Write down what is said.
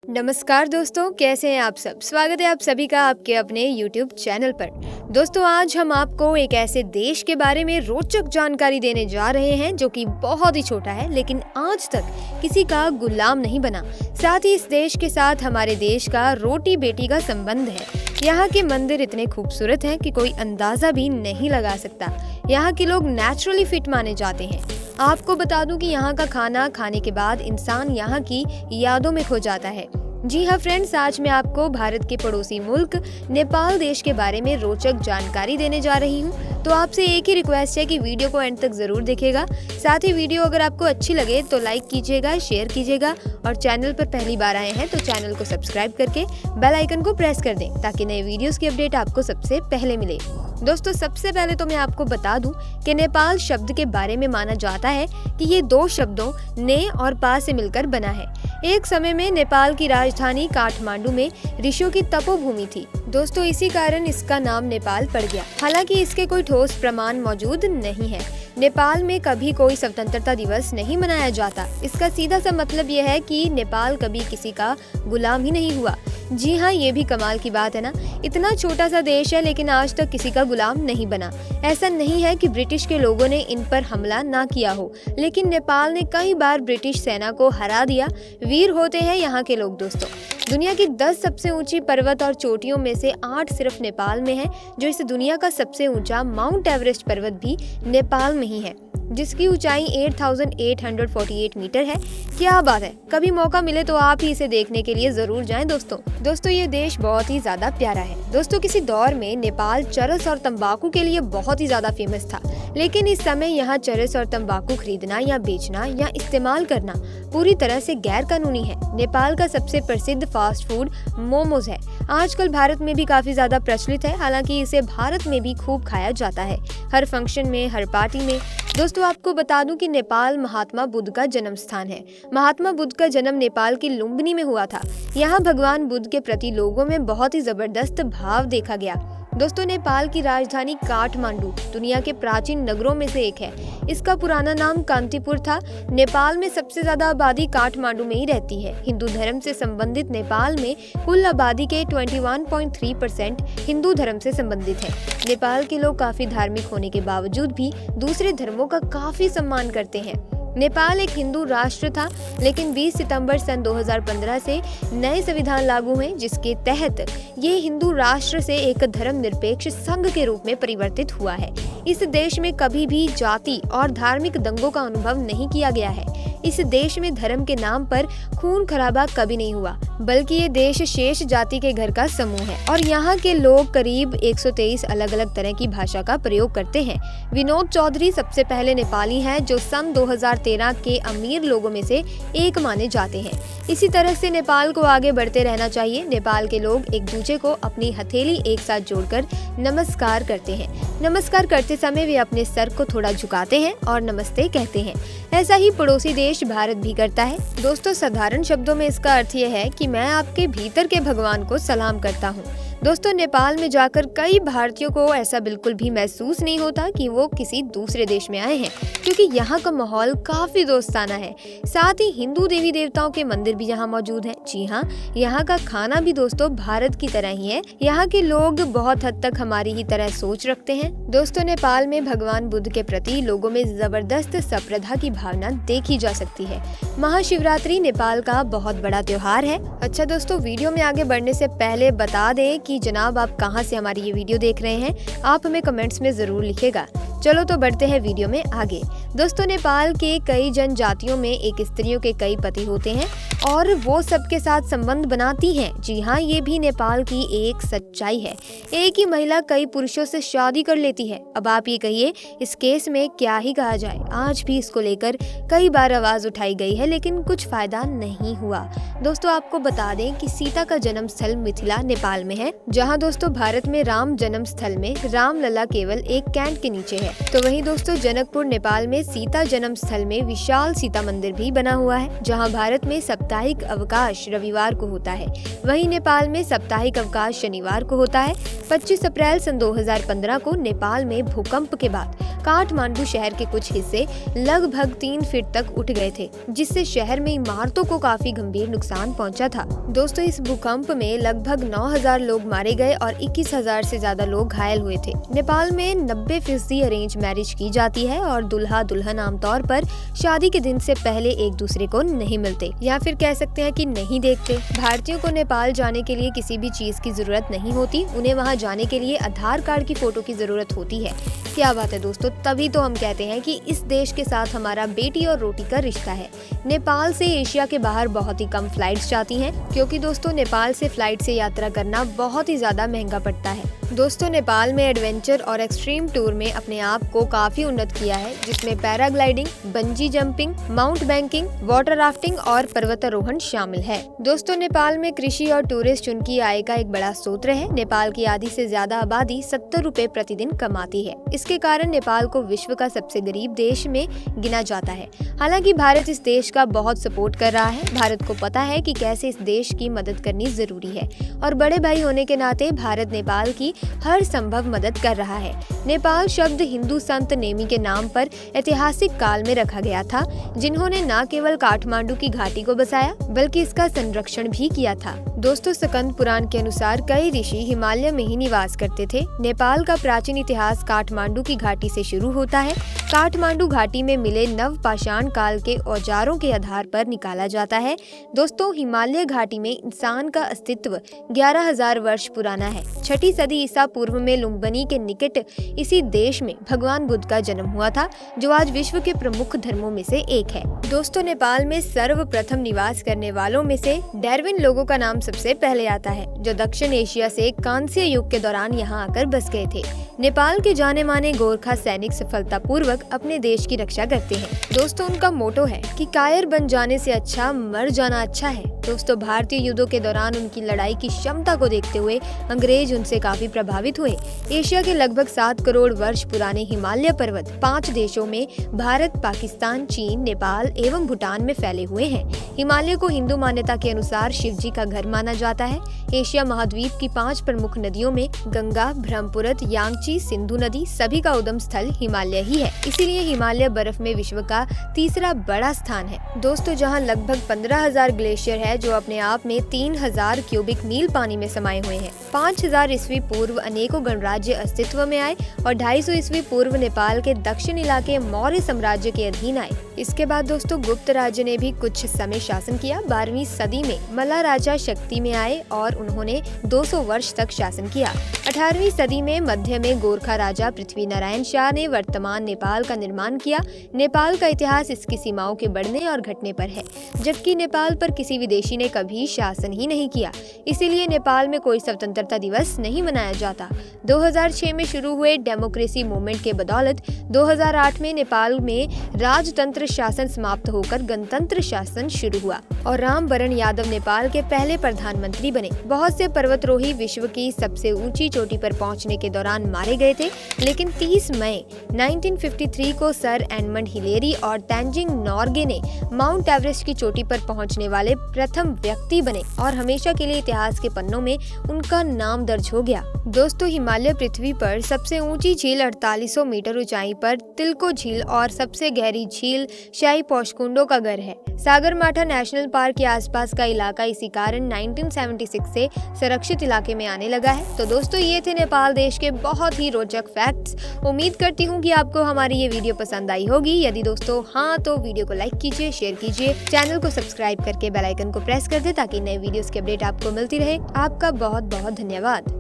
नमस्कार दोस्तों, कैसे हैं आप सब। स्वागत है आप सभी का आपके अपने YouTube चैनल पर। दोस्तों, आज हम आपको एक ऐसे देश के बारे में रोचक जानकारी देने जा रहे हैं जो कि बहुत ही छोटा है लेकिन आज तक किसी का गुलाम नहीं बना। साथ ही इस देश के साथ हमारे देश का रोटी बेटी का संबंध है। यहाँ के मंदिर इतने खूबसूरत हैं कि कोई अंदाजा भी नहीं लगा सकता। यहाँ के लोग नेचुरली फिट माने जाते हैं। आपको बता दूं कि यहाँ का खाना खाने के बाद इंसान यहाँ की यादों में खो जाता है। जी हाँ फ्रेंड्स, आज मैं आपको भारत के पड़ोसी मुल्क नेपाल देश के बारे में रोचक जानकारी देने जा रही हूँ। तो आपसे एक ही रिक्वेस्ट है कि वीडियो को एंड तक जरूर देखिएगा। साथ ही वीडियो अगर आपको अच्छी लगे तो लाइक कीजिएगा, शेयर कीजिएगा और चैनल पर पहली बार आए हैं तो चैनल को सब्सक्राइब करके बेल आइकन को प्रेस कर दें ताकि नए वीडियोस की अपडेट आपको सबसे पहले मिले। दोस्तों, सबसे पहले तो मैं आपको बता दूं कि नेपाल शब्द के बारे में माना जाता है कि ये दो शब्दों ने और पा से मिलकर बना है। एक समय में नेपाल की राजधानी काठमांडू में ऋषियों की तपोभूमि थी। दोस्तों, इसी कारण इसका नाम नेपाल पड़ गया। हालांकि इसके कोई ठोस प्रमाण मौजूद नहीं है। नेपाल में कभी कोई स्वतंत्रता दिवस नहीं मनाया जाता। इसका सीधा सा मतलब यह है कि नेपाल कभी किसी का गुलाम ही नहीं हुआ। जी हाँ, ये भी कमाल की बात है ना। इतना छोटा सा देश है लेकिन आज तक किसी का गुलाम नहीं बना। ऐसा नहीं है कि ब्रिटिश के लोगों ने इन पर हमला ना किया हो, लेकिन नेपाल ने कई बार ब्रिटिश सेना को हरा दिया। वीर होते हैं यहाँ के लोग। दोस्तों, दुनिया की 10 सबसे ऊंची पर्वत और चोटियों में से 8 सिर्फ नेपाल में है। जो इस दुनिया का सबसे ऊंचा माउंट एवरेस्ट पर्वत भी नेपाल में ही है, जिसकी ऊंचाई 8848 मीटर है। क्या बात है, कभी मौका मिले तो आप ही इसे देखने के लिए जरूर जाएं। दोस्तों, ये देश बहुत ही ज्यादा प्यारा है। दोस्तों, किसी दौर में नेपाल चरस और तंबाकू के लिए बहुत ही ज्यादा फेमस था, लेकिन इस समय यहाँ चरस और तंबाकू खरीदना या बेचना या इस्तेमाल करना पूरी तरह से गैर कानूनी है। नेपाल का सबसे प्रसिद्ध फास्ट फूड मोमोज है। आजकल भारत में भी काफी ज्यादा प्रचलित है। हालांकि इसे भारत में भी खूब खाया जाता है, हर फंक्शन में, हर पार्टी में। दोस्तों, आपको बता दूं कि नेपाल महात्मा बुद्ध का जन्म स्थान है। महात्मा बुद्ध का जन्म नेपाल की लुम्बिनी में हुआ था। यहाँ भगवान बुद्ध के प्रति लोगों में बहुत ही जबरदस्त भाव देखा गया। दोस्तों, नेपाल की राजधानी काठमांडू दुनिया के प्राचीन नगरों में से एक है। इसका पुराना नाम कांतिपुर था। नेपाल में सबसे ज्यादा आबादी काठमांडू में ही रहती है। हिंदू धर्म से संबंधित नेपाल में कुल आबादी के 21.3% हिंदू धर्म से संबंधित है। नेपाल के लोग काफी धार्मिक होने के बावजूद भी दूसरे धर्मों का काफी सम्मान करते हैं। नेपाल एक हिंदू राष्ट्र था, लेकिन 20 सितंबर सन 2015 से नए संविधान लागू हुए, जिसके तहत ये हिंदू राष्ट्र से एक धर्मनिरपेक्ष संघ के रूप में परिवर्तित हुआ है। इस देश में कभी भी जाति और धार्मिक दंगों का अनुभव नहीं किया गया है। इस देश में धर्म के नाम पर खून खराबा कभी नहीं हुआ, बल्कि ये देश शेष जाति के घर का समूह है और यहाँ के लोग करीब 123 अलग अलग तरह की भाषा का प्रयोग करते हैं। विनोद चौधरी सबसे पहले नेपाली हैं जो सन 2013 के अमीर लोगों में से एक माने जाते हैं। इसी तरह से नेपाल को आगे बढ़ते रहना चाहिए। नेपाल के लोग एक दूसरे को अपनी हथेली एक साथ जोड़कर नमस्कार करते हैं। नमस्कार करते समय वे अपने सर को थोड़ा झुकाते हैं और नमस्ते कहते हैं। ऐसा ही पड़ोसी देश भारत भी करता है। दोस्तों, साधारण शब्दों में इसका अर्थ यह है कि मैं आपके भीतर के भगवान को सलाम करता हूँ। दोस्तों, नेपाल में जाकर कई भारतीयों को ऐसा बिल्कुल भी महसूस नहीं होता कि वो किसी दूसरे देश में आए हैं, क्योंकि यहाँ का माहौल काफी दोस्ताना है। साथ ही हिंदू देवी देवताओं के मंदिर भी यहाँ मौजूद हैं। जी हाँ, यहाँ का खाना भी दोस्तों भारत की तरह ही है। यहाँ के लोग बहुत हद तक हमारी ही तरह सोच रखते हैं। दोस्तों, नेपाल में भगवान बुद्ध के प्रति लोगों में जबरदस्त श्रद्धा की भावना देखी जा सकती है। महाशिवरात्रि नेपाल का बहुत बड़ा त्योहार है। अच्छा दोस्तों, वीडियो में आगे बढ़ने से पहले बता दें कि जनाब आप कहां से हमारी ये वीडियो देख रहे हैं, आप हमें कमेंट्स में जरूर लिखिएगा। चलो तो बढ़ते हैं वीडियो में आगे। दोस्तों, नेपाल के कई जनजातियों में एक स्त्रियों के कई पति होते हैं और वो सबके साथ संबंध बनाती हैं। जी हाँ, ये भी नेपाल की एक सच्चाई है। एक ही महिला कई पुरुषों से शादी कर लेती है। अब आप ये कहिए, इस केस में क्या ही कहा जाए। आज भी इसको लेकर कई बार आवाज उठाई गई है, लेकिन कुछ फायदा नहीं हुआ। दोस्तों, आपको बता दें कि सीता का जन्म स्थल मिथिला नेपाल में है, जहाँ दोस्तों भारत में राम जन्म स्थल में रामलला केवल एक कैंट के नीचे है। तो वहीं दोस्तों जनकपुर नेपाल में सीता जन्म स्थल में विशाल सीता मंदिर भी बना हुआ है, जहां भारत में साप्ताहिक अवकाश रविवार को होता है। वहीं नेपाल में साप्ताहिक अवकाश शनिवार को होता है। 25 अप्रैल सन 2015 को नेपाल में भूकंप के बाद काठमांडू शहर के कुछ हिस्से लगभग 3 फीट तक उठ गए थे, जिससे शहर में इमारतों को काफी गंभीर नुकसान पहुंचा था। दोस्तों, इस भूकंप में लगभग 9,000 लोग मारे गए और 21,000 से ज्यादा लोग घायल हुए थे। नेपाल में 90% अरेंज मैरिज की जाती है और दुल्हा दुल्हन आमतौर पर शादी के दिन से पहले एक दूसरे को नहीं मिलते, या फिर कह सकते हैं कि नहीं देखते। भारतीयों को नेपाल जाने के लिए किसी भी चीज की जरूरत नहीं होती, उन्हें वहां जाने के लिए आधार कार्ड की फोटो की जरूरत होती है। क्या बात है दोस्तों, तभी तो हम कहते हैं कि इस देश के साथ हमारा बेटी और रोटी का रिश्ता है। नेपाल से एशिया के बाहर बहुत ही कम फ्लाइट्स जाती हैं, क्योंकि दोस्तों नेपाल से फ्लाइट से यात्रा करना बहुत ही ज्यादा महंगा पड़ता है। दोस्तों, नेपाल में एडवेंचर और एक्सट्रीम टूर में अपने आप को काफी उन्नत किया है, जिसमें paragliding, bungee jumping, mount banking, water rafting और पर्वतारोहण शामिल है। दोस्तों, नेपाल में कृषि और टूरिस्ट उनकी आय का एक बड़ा स्रोत है। नेपाल की आधी से ज्यादा आबादी 70 रुपए प्रतिदिन कमाती है। इसके कारण नेपाल को विश्व का सबसे गरीब देश में गिना जाता है। हालांकि भारत इस देश का बहुत सपोर्ट कर रहा है। भारत को पता है कि कैसे इस देश की मदद करनी जरूरी है और बड़े भाई होने के नाते भारत नेपाल की हर संभव मदद कर रहा है। नेपाल शब्द हिंदू संत नेमी के नाम पर ऐतिहासिक काल में रखा गया था, जिन्होंने न केवल काठमांडू की घाटी को बसाया बल्कि इसका संरक्षण भी किया था। दोस्तों, स्कंद पुराण के अनुसार कई ऋषि हिमालय में ही निवास करते थे। नेपाल का प्राचीन इतिहास काठमांडू की घाटी से शुरू होता है। काठमांडू घाटी में मिले नवपाषाण काल के औजारों के आधार पर निकाला जाता है। दोस्तों, हिमालय घाटी में इंसान का अस्तित्व 11,000 वर्ष पुराना है। 6ठी सदी ईसा पूर्व में लुम्बिनी के निकट इसी देश में भगवान बुद्ध का जन्म हुआ था, जो आज विश्व के प्रमुख धर्मों में से एक है। दोस्तों, नेपाल में सर्वप्रथम निवास करने वालों में से डार्विन लोगों का नाम सबसे पहले आता है, जो दक्षिण एशिया से कांस्य युग के दौरान यहाँ आकर बस गए थे। नेपाल के जाने माने गोरखा सैनिक सफलतापूर्वक अपने देश की रक्षा करते हैं। दोस्तों, उनका मोटो है कि कायर बन जाने से अच्छा मर जाना अच्छा है। दोस्तों, भारतीय युद्धों के दौरान उनकी लड़ाई की क्षमता को देखते हुए अंग्रेज उनसे काफी प्रभावित हुए। एशिया के लगभग 7 करोड़ वर्ष पुराने हिमालय पर्वत 5 देशों में भारत, पाकिस्तान, चीन, नेपाल एवं भूटान में फैले हुए हैं। हिमालय को हिंदू मान्यता के अनुसार शिव जी का घर माना जाता है। एशिया महाद्वीप की 5 प्रमुख नदियों में गंगा, ब्रह्मपुत्र, यांगची, सिंधु नदी सभी का उद्गम स्थल हिमालय ही है। इसीलिए हिमालय बर्फ में विश्व का तीसरा बड़ा स्थान है। दोस्तों, जहां लगभग 15,000 ग्लेशियर है, जो अपने आप में 3,000 क्यूबिक मील पानी में समाये हुए हैं। 5,000 ईस्वी पूर्व अनेकों गणराज्य अस्तित्व में आए और 250 ईस्वी पूर्व नेपाल के दक्षिण इलाके मौर्य साम्राज्य के अधीन आए। इसके बाद दोस्तों, गुप्त राज्य ने भी कुछ समय शासन किया। 12वीं सदी में मल्ला राजा शक्ति में आए और उन्होंने 200 वर्ष तक शासन किया। 18वीं सदी में मध्य में गोरखा राजा पृथ्वी नारायण शाह ने वर्तमान नेपाल का निर्माण किया। नेपाल का इतिहास इसकी सीमाओं के बढ़ने और घटने पर है, जबकि नेपाल पर किसी विदेशी ने कभी शासन ही नहीं किया। इसीलिए नेपाल में कोई स्वतंत्रता दिवस नहीं मनाया जाता। 2006 में शुरू हुए डेमोक्रेसी मूवमेंट के बदौलत 2008 में नेपाल में राजतंत्र शासन समाप्त होकर गणतंत्र शासन शुरू हुआ और रामवरण यादव नेपाल के पहले प्रधानमंत्री बने। बहुत से पर्वतारोही विश्व की सबसे ऊंची चोटी पर पहुंचने के दौरान मारे गए थे, लेकिन 30 मई 1953 को सर एडमंड हिलेरी और तेंजिंग नोर्गे ने माउंट एवरेस्ट की चोटी पर पहुंचने वाले प्रथम व्यक्ति बने और हमेशा के लिए इतिहास के पन्नों में उनका नाम दर्ज हो गया। दोस्तों, हिमालय पृथ्वी पर सबसे ऊंची झील 4800 मीटर ऊंचाई पर तिलको झील और सबसे गहरी झील शाही पोशकुंडो का घर है। सागरमाथा नेशनल पार्क के आसपास का इलाका इसी कारण 1976 से संरक्षित इलाके में आने लगा है। तो दोस्तों, ये थे नेपाल देश के बहुत ही रोचक फैक्ट्स। उम्मीद करती हूँ कि आपको हमारी ये वीडियो पसंद आई होगी। यदि दोस्तों हाँ, तो वीडियो को लाइक कीजिए, शेयर कीजिए, चैनल को सब्सक्राइब करके बेल आइकन को प्रेस कर दे ताकि नए वीडियोस की अपडेट आपको मिलती रहे। आपका बहुत बहुत धन्यवाद।